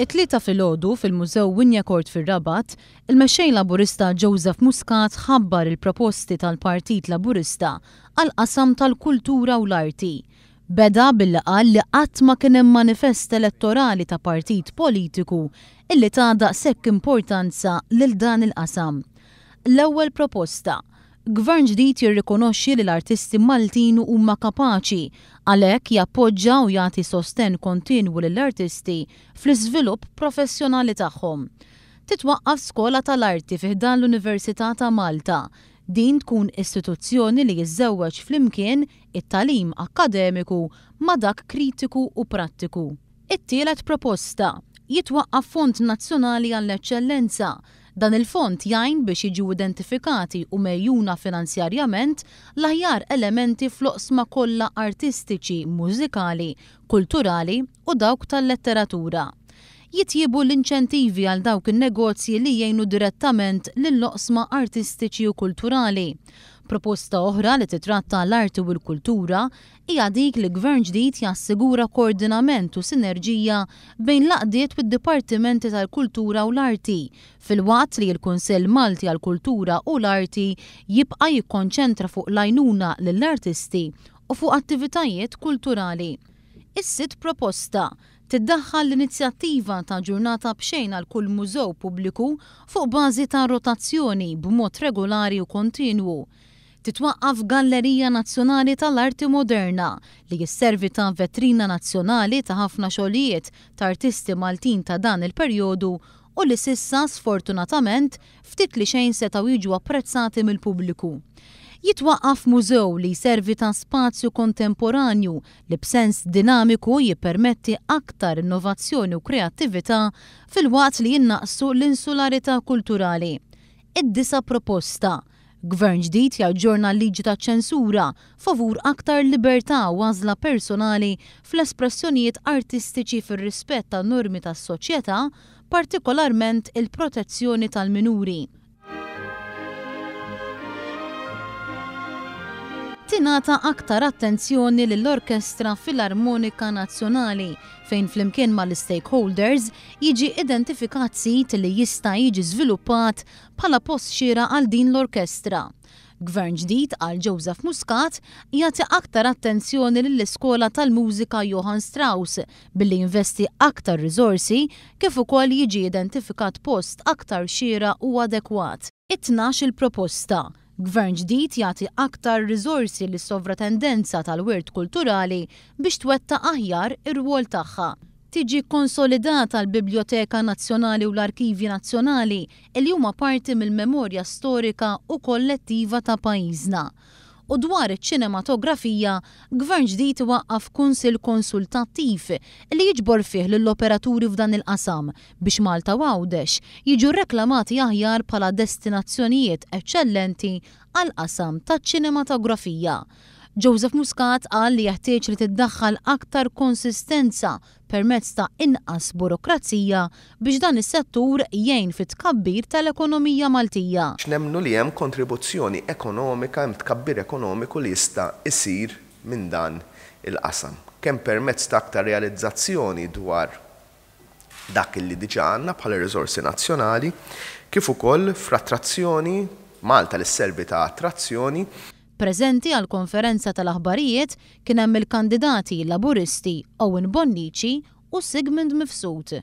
It-tlieta filgħodu fil-Mużew Winja Court fir-Rabat, il-mexxej Laburista Joseph Muscat ħabbar il-proposti tal-Partit Laburista għall-qasam tal-kultura u l-arti. Beda billi qal li qatt ma kien hemm manifest elettorali ta' partit politiku illi ta' daqshekk importanza lil dan il-qasam. L-ewwel proposta: Gvern ġdid jirrikonoxxi li l-artisti Maltin huma kapaċi għalhekk jappoġġja u jagħti sostenn kontinwu lill-artisti fl-iżvilupp professjonali tagħhom. Titwaqqaf skola tal-arti fih dan l-Università ta' Malta. Din tkun istituzzjoni li jiżżewweġ flimkien it-tagħlim akkademiku ma' dak kritiku u prattiku. It-tielet proposta: jitwaqqaf Fond Nazzjonali għall-Eċċellenza. Dan il-fond jgħin biex jiġu identifikati u mejjuna finanzjarjament l-aħjar elementi fl-oqsma kollha artistiċi, mużikali, kulturali u dawk tal-letteratura. Jitjiebu l-inċentivi għal dawk in-negozji li jgħinu direttament lill-oqsma artistiċi u kulturali. Proposta oħra li titratta l-arti u l-kultura hija dik li gvern ġdid jassigura koordinament u sinerġija bejn l-għaqdiet bid-dipartimenti tal-kultura u l-arti, filwaqt li l-Kunsell Malti għall-Kultura u l-Arti jibqa' jikkonċentra fuq l-għajnuna lill-artisti u fuq attivitajiet kulturali. Is-sitt proposta tiddaħħal l-inizjattiva ta' ġurnata b'xejn għal kull mużew pubbliku fuq bażi ta' rotazzjoni b'mod regolari u kontinwu. Titwaqqaf Gallerija Nazzjonali tal-Arti Moderna li jisservi ta' vetrina nazzjonali ta' ħafna xogħlijiet ta' artisti Maltin ta' dan il-perjodu u li sissa sfortunatament ftit li xejn setgħu jiġu apprezzati mill-pubbliku. Jitwaqqaf mużew li jservi ta' spazju kontemporanju li b'sens dinamiku jippermetti aktar innovazzjoni u kreattività fil-waqt li jinnaqsu l-insularità kulturali. Id-disa proposta: Gvern ġdid jaġġorna l-liġi ta' ċensura favur aktar libertà u għażla personali fl-espressjonijiet artistiċi fir-rispett tan-normi tas-soċjetà, partikolarment il-protezzjoni tal-minuri. Tingħata aktar attenzjoni lill-Orkestra Filarmonika Nazzjonali fejn flimkien mal-stakeholders jiġi identifikat sit li jista' jiġi żviluppat bħala post xieraq għal din l-orkestra. Gvern ġdid għal Joseph Muscat jagħti aktar attenzjoni lill-Iskola tal-Mużika Johann Strauss billi jinvesti aktar riżorsi kif ukoll jiġi identifikat post aktar xieraq u adekwat. It-tnax il-proposta: Gvern ġdid jagħti aktar riżorsi lis-sovratendenza tal-wirt kulturali biex twettaq aħjar ir-rwol tagħha. Tiġi konsolidata l-Biblioteka Nazzjonali u l-Arkivji Nazzjonali li huma parti mill-memorja storika u kollettiva ta' pajjiżna. U dwar iċ-ċinematografija, gvern ġdid waqqaf kunsill konsultattiv li jiġbor fih lill-operaturi f'dan il-qasam biex Malta u Għawdex jiġu reklamati aħjar bħala destinazzjonijiet eċċellenti għall-qasam taċ-ċinematografija. Joseph Muscat qal li jeħtieġ li tiddaħħal aktar konsistenza permezz ta' inqas burokrazija biex dan is-settur jgħin fit-tkabbir tal-ekonomija Maltija. Nemnu li hemm kontribuzzjoni ekonomika, hemm tkabbir ekonomiku li jista' isir minn dan il-qasam. Kemm permezz ta' aktar realizzazzjoni dwar dak li diġà għandna bħala riżorsi nazzjonali, kif ukoll f'attrazzjoni Malta li sservi ta' attrazzjoni. Preżenti għal konferenza tal-aħbarijiet kien hemm il-kandidati Laburisti Owen Bonnici u Sigmund Mifsud.